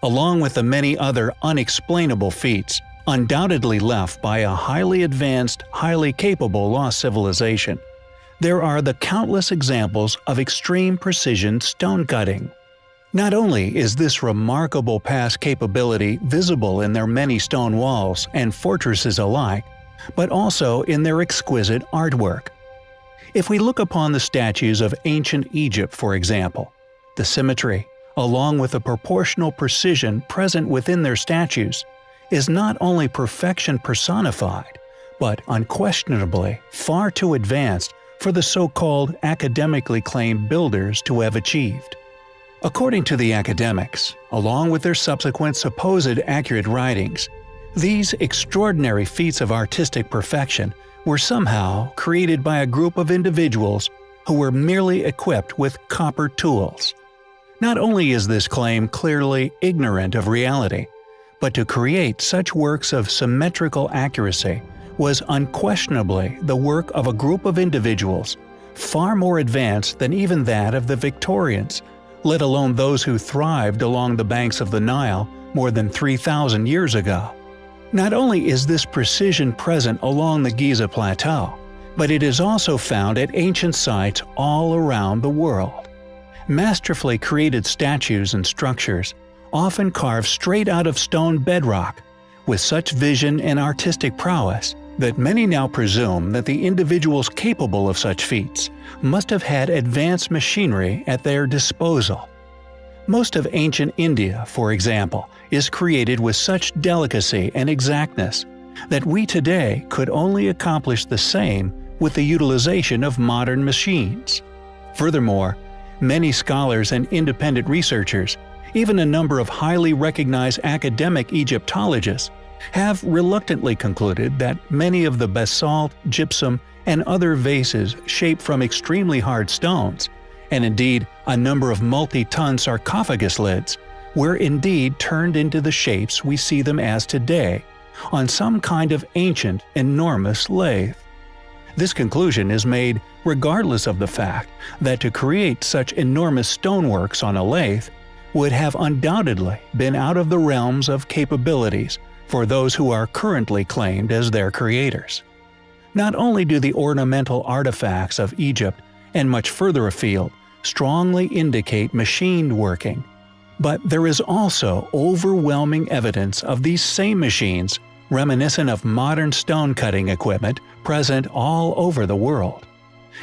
along with the many other unexplainable feats, undoubtedly left by a highly advanced, highly capable lost civilization. There are the countless examples of extreme precision stone cutting. Not only is this remarkable past capability visible in their many stone walls and fortresses alike, but also in their exquisite artwork. If we look upon the statues of ancient Egypt, for example, the symmetry, along with the proportional precision present within their statues, is not only perfection personified, but unquestionably far too advanced for the so-called academically claimed builders to have achieved. According to the academics, along with their subsequent supposed accurate writings, these extraordinary feats of artistic perfection were somehow created by a group of individuals who were merely equipped with copper tools. Not only is this claim clearly ignorant of reality, but to create such works of symmetrical accuracy was unquestionably the work of a group of individuals far more advanced than even that of the Victorians, let alone those who thrived along the banks of the Nile more than 3,000 years ago. Not only is this precision present along the Giza Plateau, but it is also found at ancient sites all around the world. Masterfully created statues and structures, often carved straight out of stone bedrock, with such vision and artistic prowess that many now presume that the individuals capable of such feats must have had advanced machinery at their disposal. Most of ancient India, for example, is created with such delicacy and exactness that we today could only accomplish the same with the utilization of modern machines. Furthermore, many scholars and independent researchers, even a number of highly recognized academic Egyptologists, have reluctantly concluded that many of the basalt, gypsum, and other vases shaped from extremely hard stones, and indeed a number of multi-ton sarcophagus lids, were indeed turned into the shapes we see them as today, on some kind of ancient, enormous lathe. This conclusion is made regardless of the fact that to create such enormous stoneworks on a lathe would have undoubtedly been out of the realms of capabilities for those who are currently claimed as their creators. Not only do the ornamental artifacts of Egypt and much further afield strongly indicate machined working, but there is also overwhelming evidence of these same machines reminiscent of modern stone-cutting equipment present all over the world.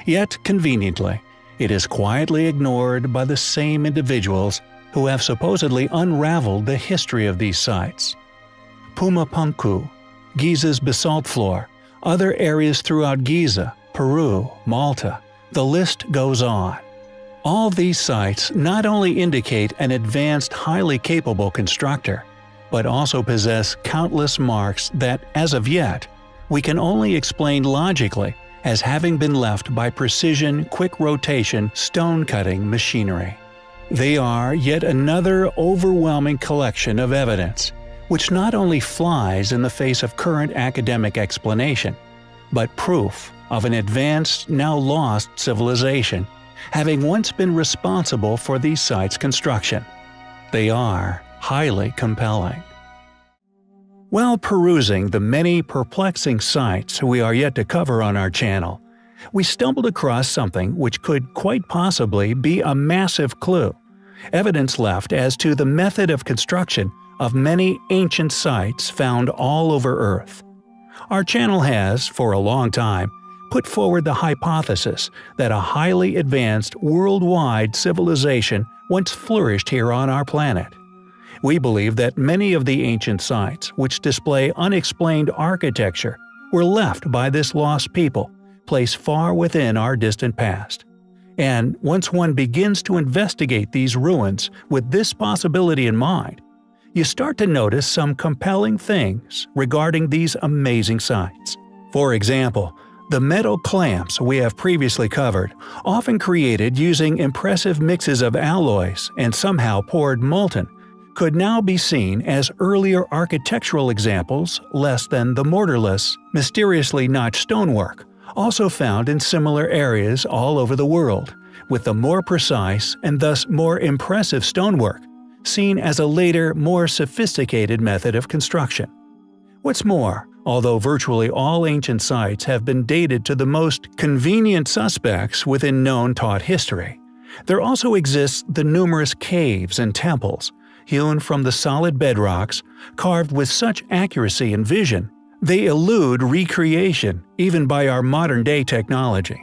Yet, conveniently, it is quietly ignored by the same individuals who have supposedly unraveled the history of these sites. Pumapunku, Giza's basalt floor, other areas throughout Giza, Peru, Malta, the list goes on. All these sites not only indicate an advanced, highly capable constructor, but also possess countless marks that, as of yet, we can only explain logically as having been left by precision, quick rotation, stone-cutting machinery. They are yet another overwhelming collection of evidence, which not only flies in the face of current academic explanation, but proof of an advanced, now lost civilization, having once been responsible for these sites' construction. They are highly compelling. While perusing the many perplexing sites we are yet to cover on our channel, we stumbled across something which could quite possibly be a massive clue, evidence left as to the method of construction of many ancient sites found all over Earth. Our channel has, for a long time, put forward the hypothesis that a highly advanced worldwide civilization once flourished here on our planet. We believe that many of the ancient sites which display unexplained architecture were left by this lost people, placed far within our distant past. And once one begins to investigate these ruins with this possibility in mind, you start to notice some compelling things regarding these amazing sites. For example, the metal clamps we have previously covered, often created using impressive mixes of alloys and somehow poured molten, could now be seen as earlier architectural examples less than the mortarless, mysteriously notched stonework, also found in similar areas all over the world, with the more precise and thus more impressive stonework, seen as a later, more sophisticated method of construction. What's more, although virtually all ancient sites have been dated to the most convenient suspects within known taught history, there also exists the numerous caves and temples, hewn from the solid bedrocks, carved with such accuracy and vision, they elude recreation even by our modern-day technology.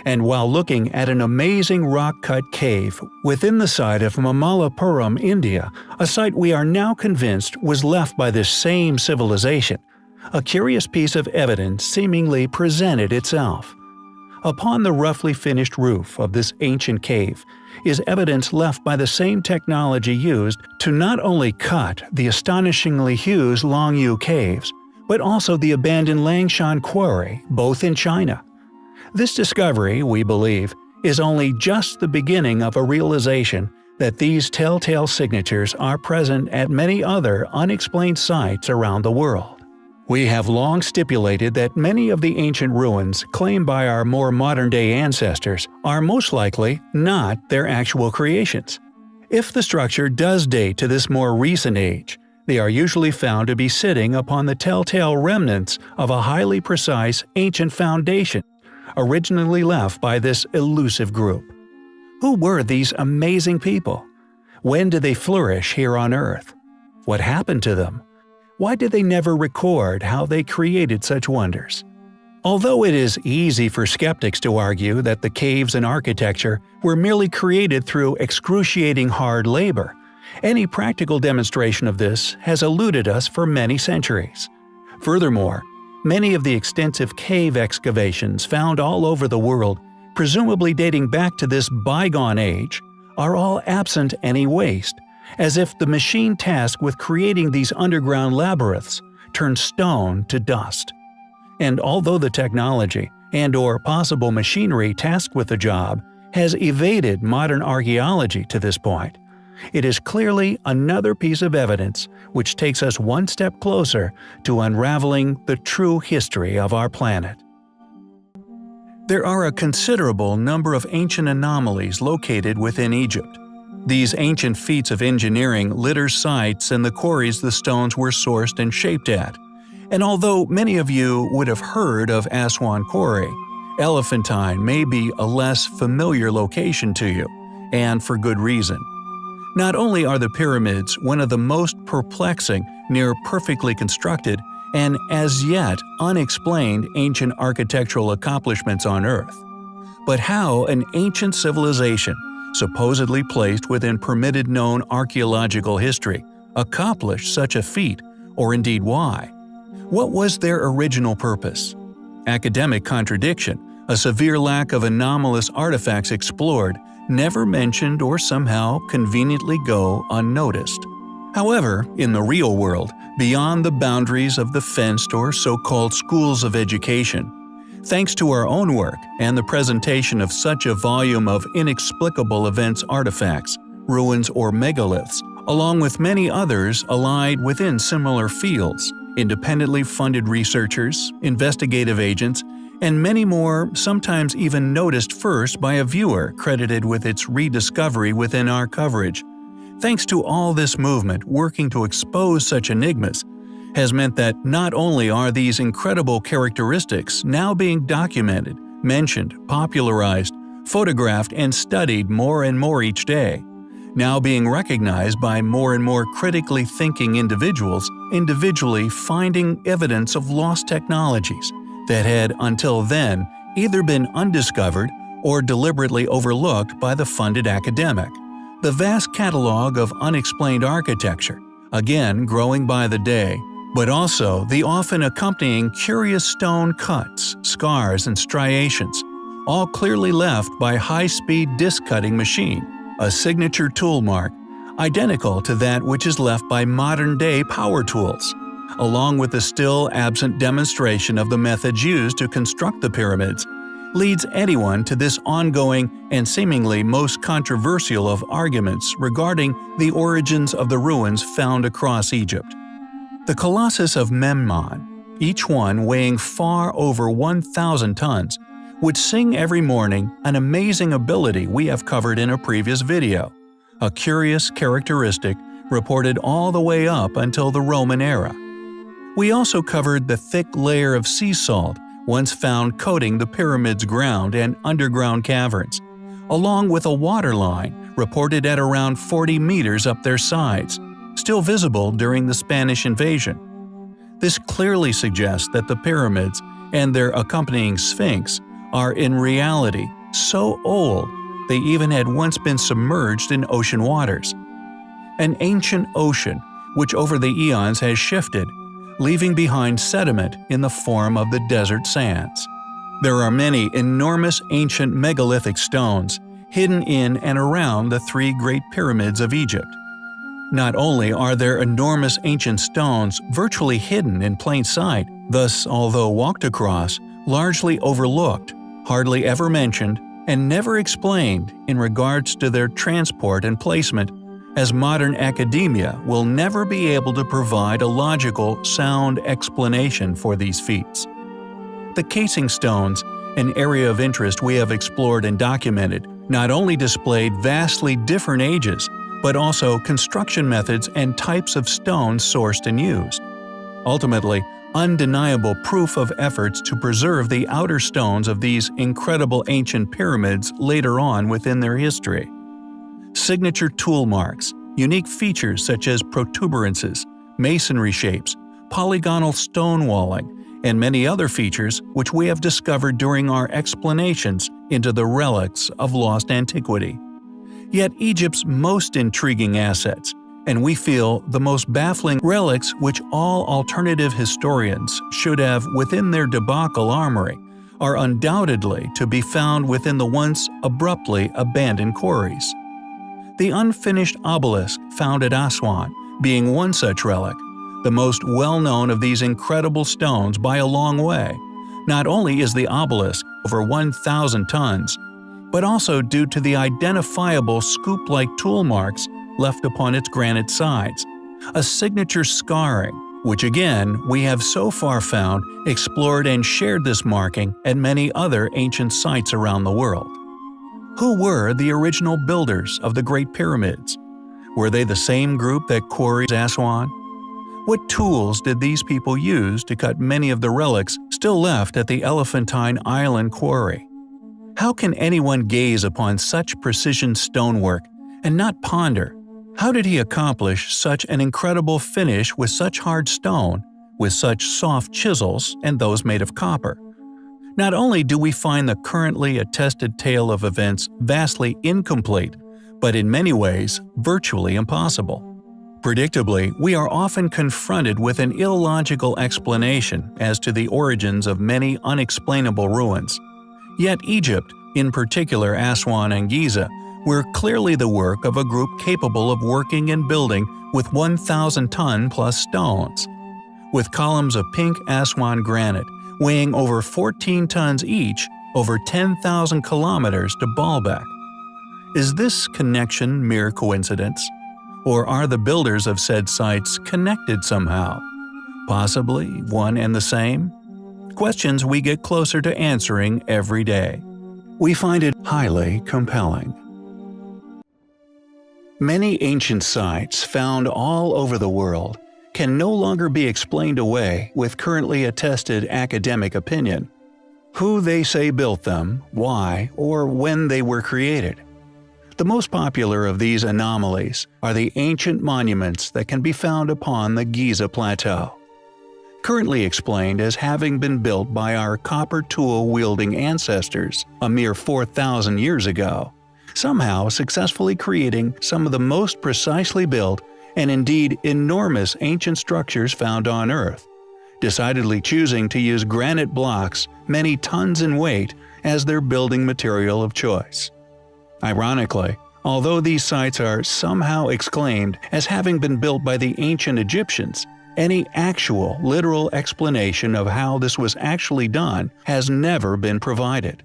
And while looking at an amazing rock-cut cave within the site of Mamallapuram, India, a site we are now convinced was left by this same civilization, a curious piece of evidence seemingly presented itself. Upon the roughly finished roof of this ancient cave is evidence left by the same technology used to not only cut the astonishingly huge Longyu caves, but also the abandoned Langshan quarry, both in China. This discovery, we believe, is only just the beginning of a realization that these telltale signatures are present at many other unexplained sites around the world. We have long stipulated that many of the ancient ruins claimed by our more modern-day ancestors are most likely not their actual creations. If the structure does date to this more recent age, they are usually found to be sitting upon the telltale remnants of a highly precise ancient foundation originally left by this elusive group. Who were these amazing people? When did they flourish here on Earth? What happened to them? Why did they never record how they created such wonders? Although it is easy for skeptics to argue that the caves and architecture were merely created through excruciating hard labor, any practical demonstration of this has eluded us for many centuries. Furthermore, many of the extensive cave excavations found all over the world, presumably dating back to this bygone age, are all absent any waste, as if the machine tasked with creating these underground labyrinths turned stone to dust. And although the technology and/or possible machinery tasked with the job has evaded modern archaeology to this point, it is clearly another piece of evidence which takes us one step closer to unraveling the true history of our planet. There are a considerable number of ancient anomalies located within Egypt. These ancient feats of engineering litter sites and the quarries the stones were sourced and shaped at. And although many of you would have heard of Aswan Quarry, Elephantine may be a less familiar location to you, and for good reason. Not only are the pyramids one of the most perplexing, near perfectly constructed, and as yet unexplained ancient architectural accomplishments on Earth, but how an ancient civilization, supposedly placed within permitted known archaeological history, accomplished such a feat, or indeed why. What was their original purpose? Academic contradiction, a severe lack of anomalous artifacts explored, never mentioned or somehow conveniently go unnoticed. However, in the real world, beyond the boundaries of the fenced or so-called schools of education, thanks to our own work and the presentation of such a volume of inexplicable events artifacts, ruins or megaliths, along with many others allied within similar fields, independently funded researchers, investigative agents, and many more sometimes even noticed first by a viewer credited with its rediscovery within our coverage. Thanks to all this movement working to expose such enigmas, has meant that not only are these incredible characteristics now being documented, mentioned, popularized, photographed, and studied more and more each day, now being recognized by more and more critically thinking individuals, individually finding evidence of lost technologies that had until then either been undiscovered or deliberately overlooked by the funded academic. The vast catalog of unexplained architecture, again growing by the day, but also the often accompanying curious stone cuts, scars, and striations, all clearly left by high-speed disc-cutting machine, a signature tool mark, identical to that which is left by modern-day power tools, along with the still absent demonstration of the methods used to construct the pyramids, leads anyone to this ongoing and seemingly most controversial of arguments regarding the origins of the ruins found across Egypt. The Colossus of Memnon, each one weighing far over 1,000 tons, would sing every morning an amazing ability we have covered in a previous video, a curious characteristic reported all the way up until the Roman era. We also covered the thick layer of sea salt once found coating the pyramid's ground and underground caverns, along with a water line reported at around 40 meters up their sides, still visible during the Spanish invasion. This clearly suggests that the pyramids and their accompanying sphinx are in reality so old they even had once been submerged in ocean waters. An ancient ocean which over the eons has shifted, leaving behind sediment in the form of the desert sands. There are many enormous ancient megalithic stones hidden in and around the three Great Pyramids of Egypt. Not only are there enormous ancient stones virtually hidden in plain sight, thus although walked across, largely overlooked, hardly ever mentioned, and never explained in regards to their transport and placement, as modern academia will never be able to provide a logical, sound explanation for these feats. The casing stones, an area of interest we have explored and documented, not only displayed vastly different ages, but also construction methods and types of stones sourced and used. Ultimately, undeniable proof of efforts to preserve the outer stones of these incredible ancient pyramids later on within their history. Signature tool marks, unique features such as protuberances, masonry shapes, polygonal stone walling, and many other features which we have discovered during our explanations into the relics of lost antiquity. Yet Egypt's most intriguing assets, and we feel the most baffling relics which all alternative historians should have within their debacle armory, are undoubtedly to be found within the once abruptly abandoned quarries. The unfinished obelisk found at Aswan being one such relic, the most well-known of these incredible stones by a long way. Not only is the obelisk over 1,000 tons, but also due to the identifiable scoop-like tool marks left upon its granite sides, a signature scarring, which again we have so far found, explored and shared this marking at many other ancient sites around the world. Who were the original builders of the Great Pyramids? Were they the same group that quarried Aswan? What tools did these people use to cut many of the relics still left at the Elephantine Island quarry? How can anyone gaze upon such precision stonework and not ponder, how did he accomplish such an incredible finish with such hard stone, with such soft chisels and those made of copper? Not only do we find the currently attested tale of events vastly incomplete, but in many ways virtually impossible. Predictably, we are often confronted with an illogical explanation as to the origins of many unexplainable ruins. Yet Egypt, in particular Aswan and Giza, were clearly the work of a group capable of working and building with 1,000-ton-plus stones. With columns of pink Aswan granite weighing over 14 tons each, over 10,000 kilometers to Baalbek. Is this connection mere coincidence? Or are the builders of said sites connected somehow? Possibly one and the same? Questions we get closer to answering every day. We find it highly compelling. Many ancient sites found all over the world can no longer be explained away with currently attested academic opinion. Who they say built them, why, or when they were created. The most popular of these anomalies are the ancient monuments that can be found upon the Giza Plateau. Currently explained as having been built by our copper tool-wielding ancestors a mere 4,000 years ago, somehow successfully creating some of the most precisely built and indeed enormous ancient structures found on Earth, decidedly choosing to use granite blocks many tons in weight as their building material of choice. Ironically, although these sites are somehow exclaimed as having been built by the ancient Egyptians, any actual, literal explanation of how this was actually done has never been provided.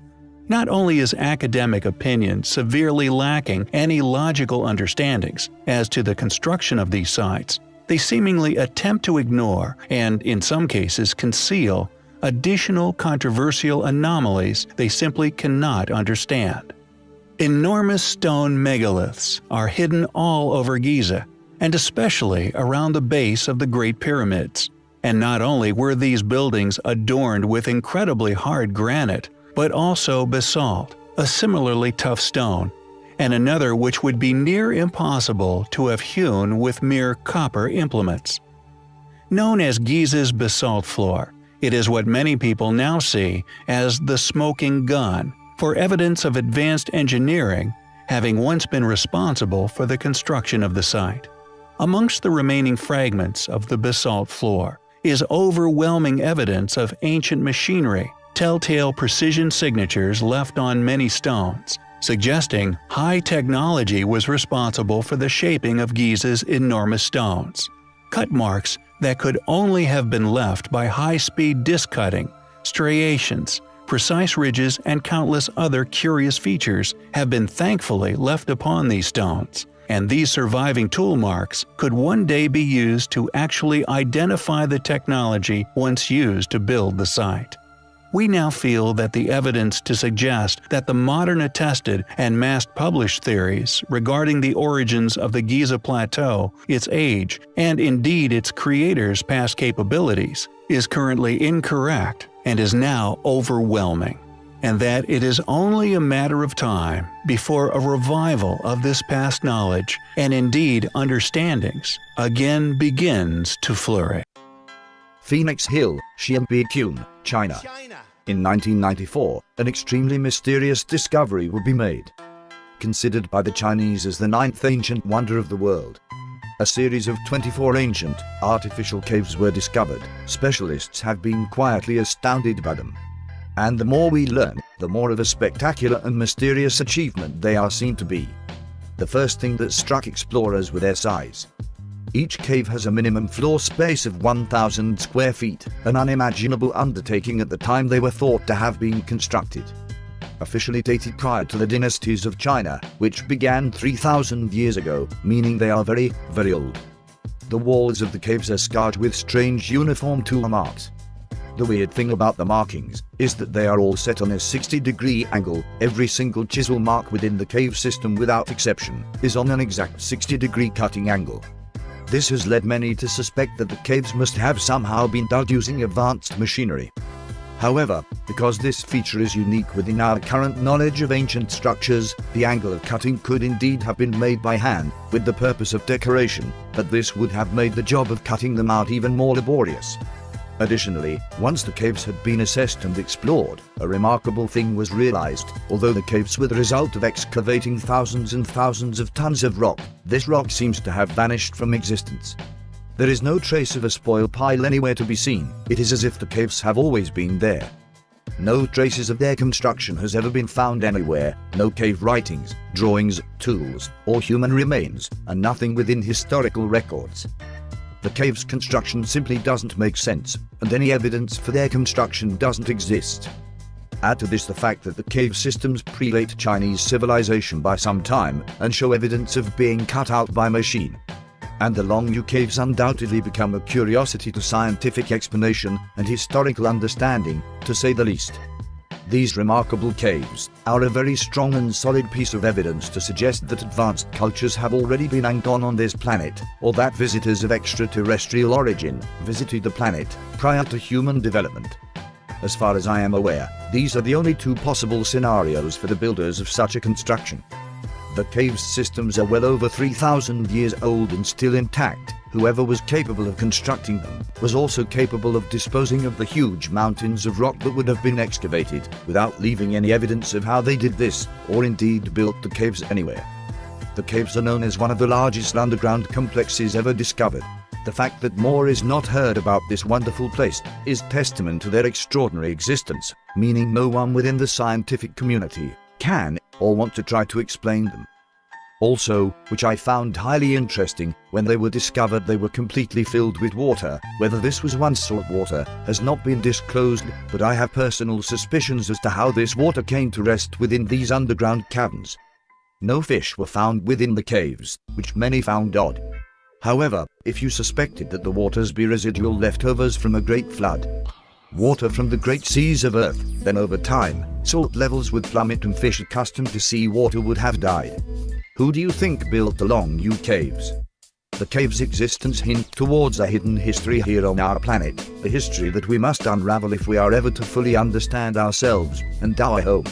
Not only is academic opinion severely lacking any logical understandings as to the construction of these sites, they seemingly attempt to ignore, and in some cases conceal, additional controversial anomalies they simply cannot understand. Enormous stone megaliths are hidden all over Giza, and especially around the base of the Great Pyramids. And not only were these buildings adorned with incredibly hard granite, but also basalt, a similarly tough stone, and another which would be near impossible to have hewn with mere copper implements. Known as Giza's basalt floor, it is what many people now see as the smoking gun, for evidence of advanced engineering having once been responsible for the construction of the site. Amongst the remaining fragments of the basalt floor is overwhelming evidence of ancient machinery, telltale precision signatures left on many stones, suggesting high technology was responsible for the shaping of Giza's enormous stones. Cut marks that could only have been left by high-speed disc cutting, striations, precise ridges, and countless other curious features have been thankfully left upon these stones, and these surviving tool marks could one day be used to actually identify the technology once used to build the site. We now feel that the evidence to suggest that the modern attested and mass-published theories regarding the origins of the Giza Plateau, its age, and indeed its creator's past capabilities, is currently incorrect and is now overwhelming, and that it is only a matter of time before a revival of this past knowledge and indeed understandings again begins to flourish. Phoenix Hill, Xianbei, China. In 1994, an extremely mysterious discovery would be made. Considered by the Chinese as the 9th ancient wonder of the world, a series of 24 ancient, artificial caves were discovered. Specialists have been quietly astounded by them. And the more we learn, the more of a spectacular and mysterious achievement they are seen to be. The first thing that struck explorers was their size. Each cave has a minimum floor space of 1,000 square feet, an unimaginable undertaking at the time they were thought to have been constructed. Officially dated prior to the dynasties of China, which began 3,000 years ago, meaning they are very, very old. The walls of the caves are scarred with strange uniform tool marks. The weird thing about the markings is that they are all set on a 60-degree angle. Every single chisel mark within the cave system without exception is on an exact 60-degree cutting angle. This has led many to suspect that the caves must have somehow been dug using advanced machinery. However, because this feature is unique within our current knowledge of ancient structures, the angle of cutting could indeed have been made by hand, with the purpose of decoration, but this would have made the job of cutting them out even more laborious. Additionally, once the caves had been assessed and explored, a remarkable thing was realized. Although the caves were the result of excavating thousands and thousands of tons of rock, this rock seems to have vanished from existence. There is no trace of a spoil pile anywhere to be seen. It is as if the caves have always been there. No traces of their construction has ever been found anywhere, no cave writings, drawings, tools, or human remains, and nothing within historical records. The cave's construction simply doesn't make sense, and any evidence for their construction doesn't exist. Add to this the fact that the cave systems predate Chinese civilization by some time and show evidence of being cut out by machine. And the Longyu caves undoubtedly become a curiosity to scientific explanation and historical understanding, to say the least. These remarkable caves are a very strong and solid piece of evidence to suggest that advanced cultures have already been and gone on this planet, or that visitors of extraterrestrial origin visited the planet prior to human development. As far as I am aware, these are the only two possible scenarios for the builders of such a construction. The cave systems are well over 3,000 years old and still intact. Whoever was capable of constructing them was also capable of disposing of the huge mountains of rock that would have been excavated without leaving any evidence of how they did this, or indeed built the caves anywhere. The caves are known as one of the largest underground complexes ever discovered. The fact that more is not heard about this wonderful place is testament to their extraordinary existence, meaning no one within the scientific community can or want to try to explain them. Also, which I found highly interesting, when they were discovered they were completely filled with water. Whether this was once salt water has not been disclosed, but I have personal suspicions as to how this water came to rest within these underground caverns. No fish were found within the caves, which many found odd. However, if you suspected that the waters be residual leftovers from a great flood, water from the great seas of Earth, then over time, salt levels would plummet and fish accustomed to sea water would have died. Who do you think built the long U caves? The caves' existence hint towards a hidden history here on our planet, a history that we must unravel if we are ever to fully understand ourselves and our home.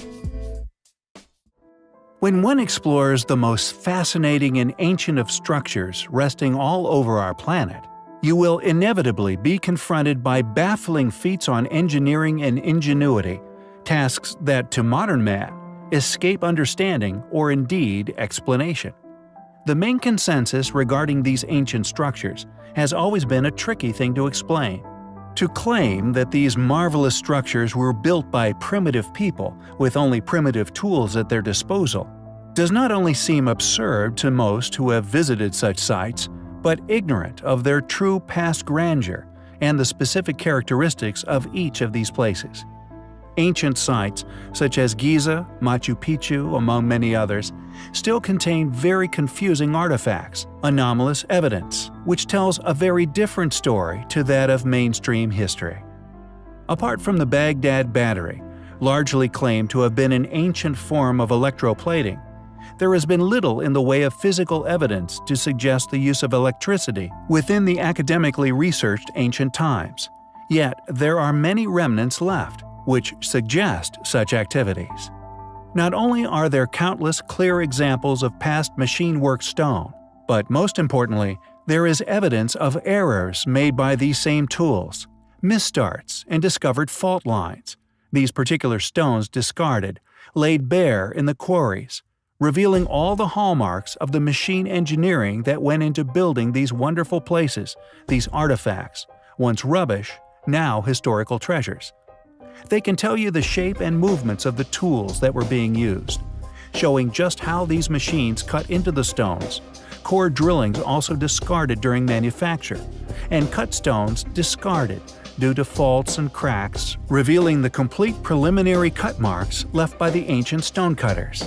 When one explores the most fascinating and ancient of structures resting all over our planet, you will inevitably be confronted by baffling feats on engineering and ingenuity, tasks that to modern man escape understanding or indeed explanation. The main consensus regarding these ancient structures has always been a tricky thing to explain. To claim that these marvelous structures were built by primitive people with only primitive tools at their disposal does not only seem absurd to most who have visited such sites, but ignorant of their true past grandeur and the specific characteristics of each of these places. Ancient sites, such as Giza, Machu Picchu, among many others, still contain very confusing artifacts, anomalous evidence, which tells a very different story to that of mainstream history. Apart from the Baghdad Battery, largely claimed to have been an ancient form of electroplating, there has been little in the way of physical evidence to suggest the use of electricity within the academically researched ancient times. Yet there are many remnants left, which suggest such activities. Not only are there countless clear examples of past machine-work stone, but most importantly, there is evidence of errors made by these same tools, misstarts, and discovered fault lines. These particular stones discarded, laid bare in the quarries, revealing all the hallmarks of the machine engineering that went into building these wonderful places, these artifacts, once rubbish, now historical treasures. They can tell you the shape and movements of the tools that were being used, showing just how these machines cut into the stones, core drillings also discarded during manufacture, and cut stones discarded due to faults and cracks, revealing the complete preliminary cut marks left by the ancient stonecutters.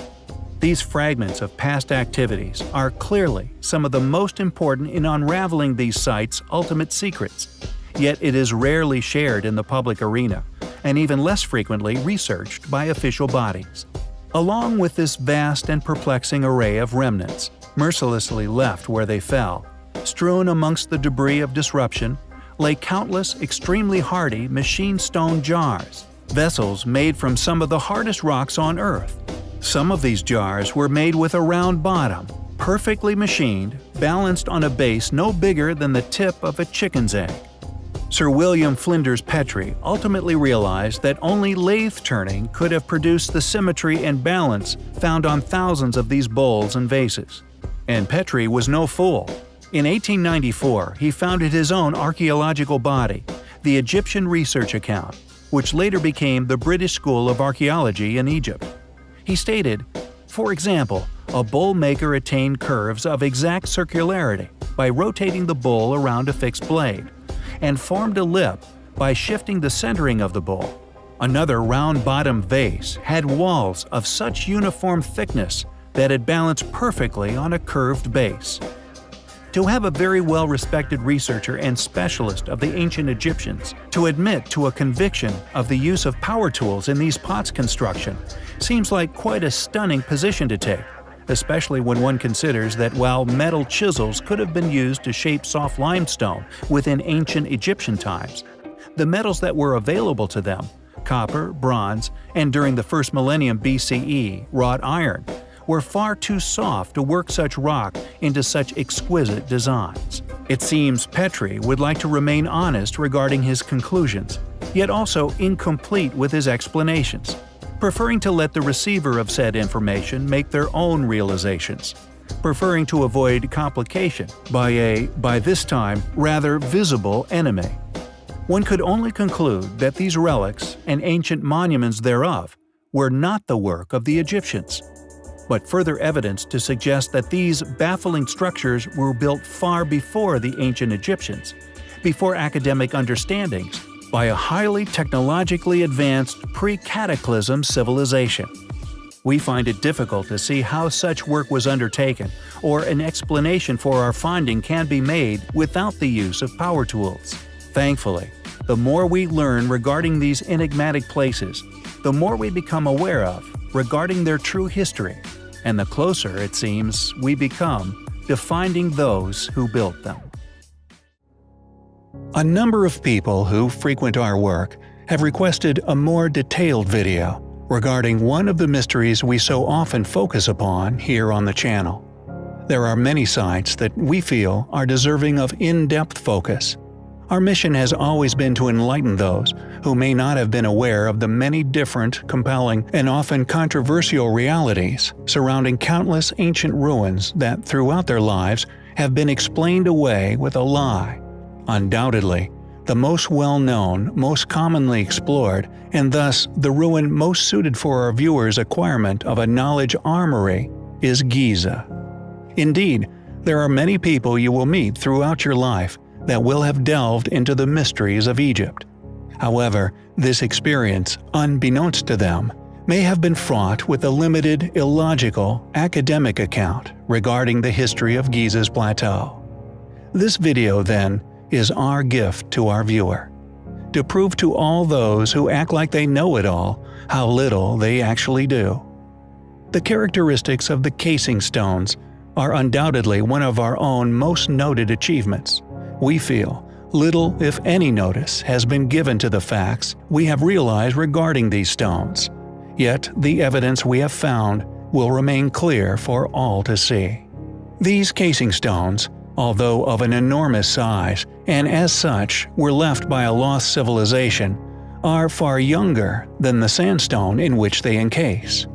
These fragments of past activities are clearly some of the most important in unraveling these sites' ultimate secrets, yet it is rarely shared in the public arena, and even less frequently researched by official bodies. Along with this vast and perplexing array of remnants, mercilessly left where they fell, strewn amongst the debris of disruption, lay countless extremely hardy machine stone jars, vessels made from some of the hardest rocks on Earth. Some of these jars were made with a round bottom, perfectly machined, balanced on a base no bigger than the tip of a chicken's egg. Sir William Flinders Petrie ultimately realized that only lathe turning could have produced the symmetry and balance found on thousands of these bowls and vases. And Petrie was no fool. In 1894, he founded his own archaeological body, the Egyptian Research Account, which later became the British School of Archaeology in Egypt. He stated, for example, a bowl maker attained curves of exact circularity by rotating the bowl around a fixed blade, and formed a lip by shifting the centering of the bowl. Another round-bottomed vase had walls of such uniform thickness that it balanced perfectly on a curved base. To have a very well-respected researcher and specialist of the ancient Egyptians to admit to a conviction of the use of power tools in these pots construction seems like quite a stunning position to take, especially when one considers that while metal chisels could have been used to shape soft limestone within ancient Egyptian times, the metals that were available to them, copper, bronze, and during the first millennium BCE, wrought iron, were far too soft to work such rock into such exquisite designs. It seems Petrie would like to remain honest regarding his conclusions, yet also incomplete with his explanations, preferring to let the receiver of said information make their own realizations, preferring to avoid complication by a, by this time, rather visible enemy. One could only conclude that these relics and ancient monuments thereof were not the work of the Egyptians, but further evidence to suggest that these baffling structures were built far before the ancient Egyptians, before academic understandings, by a highly technologically advanced pre-cataclysm civilization. We find it difficult to see how such work was undertaken, or an explanation for our finding can be made without the use of power tools. Thankfully, The more we learn regarding these enigmatic places, the more we become aware of regarding their true history, and the closer, it seems, we become to finding those who built them. A number of people who frequent our work have requested a more detailed video regarding one of the mysteries we so often focus upon here on the channel. There are many sites that we feel are deserving of in-depth focus. Our mission has always been to enlighten those who may not have been aware of the many different, compelling, and often controversial realities surrounding countless ancient ruins that throughout their lives have been explained away with a lie. Undoubtedly, the most well-known, most commonly explored, and thus the ruin most suited for our viewers' acquirement of a knowledge armory is Giza. Indeed, there are many people you will meet throughout your life that will have delved into the mysteries of Egypt. However, this experience, unbeknownst to them, may have been fraught with a limited, illogical, academic account regarding the history of Giza's plateau. This video, then, is our gift to our viewer, to prove to all those who act like they know it all how little they actually do. The characteristics of the casing stones are undoubtedly one of our own most noted achievements. We feel little, if any, notice has been given to the facts we have realized regarding these stones, yet the evidence we have found will remain clear for all to see. These casing stones, although of an enormous size, and as such were left by a lost civilization, are far younger than the sandstone in which they encase.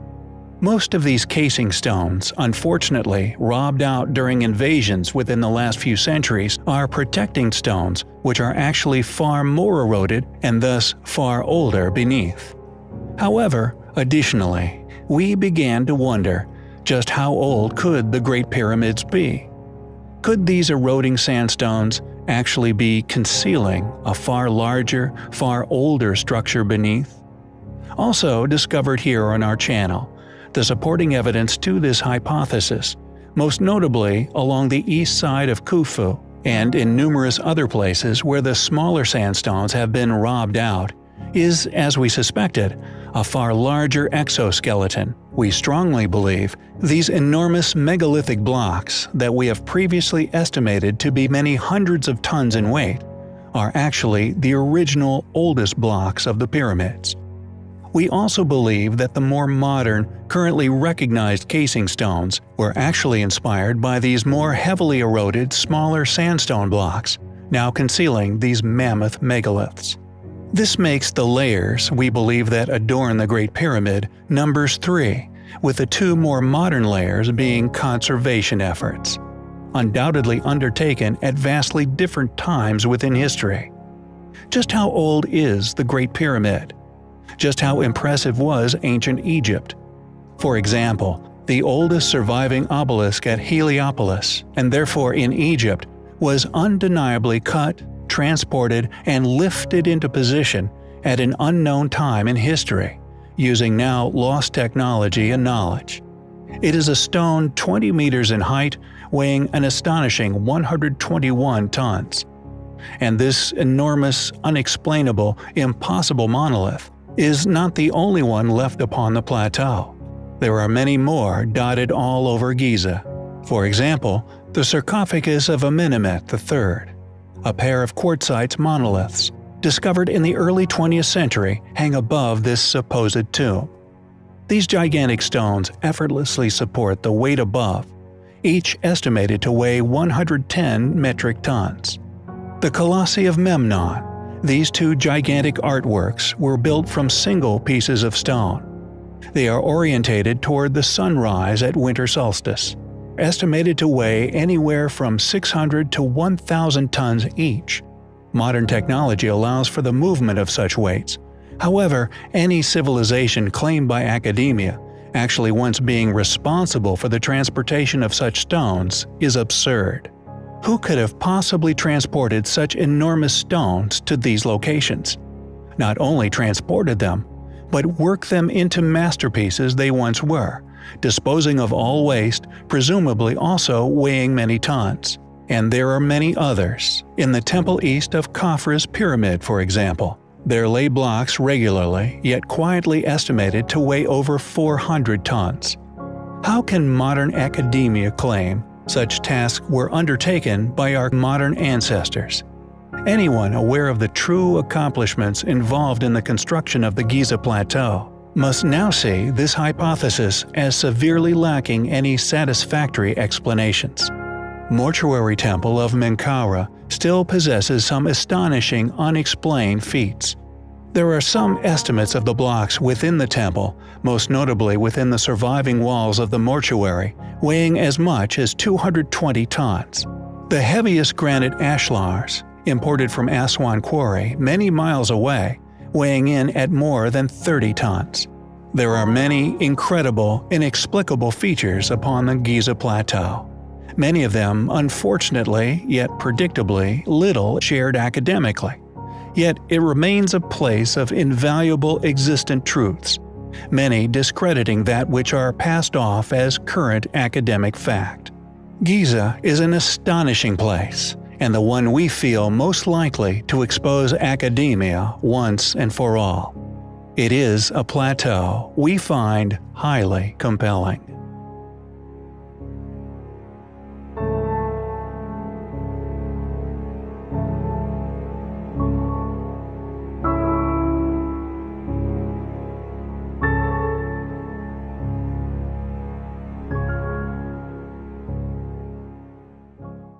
Most of these casing stones, unfortunately robbed out during invasions within the last few centuries, are protecting stones which are actually far more eroded and thus far older beneath. However, additionally, we began to wonder just how old could the Great Pyramids be? Could these eroding sandstones actually be concealing a far larger, far older structure beneath? Also discovered here on our channel, the supporting evidence to this hypothesis, most notably along the east side of Khufu and in numerous other places where the smaller sandstones have been robbed out, is, as we suspected, a far larger exoskeleton. We strongly believe these enormous megalithic blocks that we have previously estimated to be many hundreds of tons in weight are actually the original oldest blocks of the pyramids. We also believe that the more modern, currently recognized casing stones were actually inspired by these more heavily eroded, smaller sandstone blocks, now concealing these mammoth megaliths. This makes the layers we believe that adorn the Great Pyramid numbers 3, with the 2 more modern layers being conservation efforts, undoubtedly undertaken at vastly different times within history. Just how old is the Great Pyramid? Just how impressive was ancient Egypt? For example, the oldest surviving obelisk at Heliopolis, and therefore in Egypt, was undeniably cut, transported, and lifted into position at an unknown time in history, using now lost technology and knowledge. It is a stone 20 meters in height, weighing an astonishing 121 tons. And this enormous, unexplainable, impossible monolith is not the only one left upon the plateau. There are many more dotted all over Giza. For example, the sarcophagus of Amenemhet III, a pair of quartzite monoliths, discovered in the early 20th century, hang above this supposed tomb. These gigantic stones effortlessly support the weight above, each estimated to weigh 110 metric tons. The Colossi of Memnon. These 2 gigantic artworks were built from single pieces of stone. They are orientated toward the sunrise at winter solstice, estimated to weigh anywhere from 600 to 1,000 tons each. Modern technology allows for the movement of such weights. However, any civilization claimed by academia actually once being responsible for the transportation of such stones is absurd. Who could have possibly transported such enormous stones to these locations? Not only transported them, but worked them into masterpieces they once were, disposing of all waste, presumably also weighing many tons. And there are many others. In the temple east of Khafra's pyramid, for example, there lay blocks regularly, yet quietly estimated to weigh over 400 tons. How can modern academia claim such tasks were undertaken by our modern ancestors? Anyone aware of the true accomplishments involved in the construction of the Giza Plateau must now see this hypothesis as severely lacking any satisfactory explanations. Mortuary Temple of Menkaure still possesses some astonishing unexplained feats. There are some estimates of the blocks within the temple, most notably within the surviving walls of the mortuary, weighing as much as 220 tons. The heaviest granite ashlars, imported from Aswan Quarry many miles away, weighing in at more than 30 tons. There are many incredible, inexplicable features upon the Giza Plateau. Many of them, unfortunately, yet predictably, little shared academically. Yet it remains a place of invaluable existent truths, many discrediting that which are passed off as current academic fact. Giza is an astonishing place, and the one we feel most likely to expose academia once and for all. It is a plateau we find highly compelling.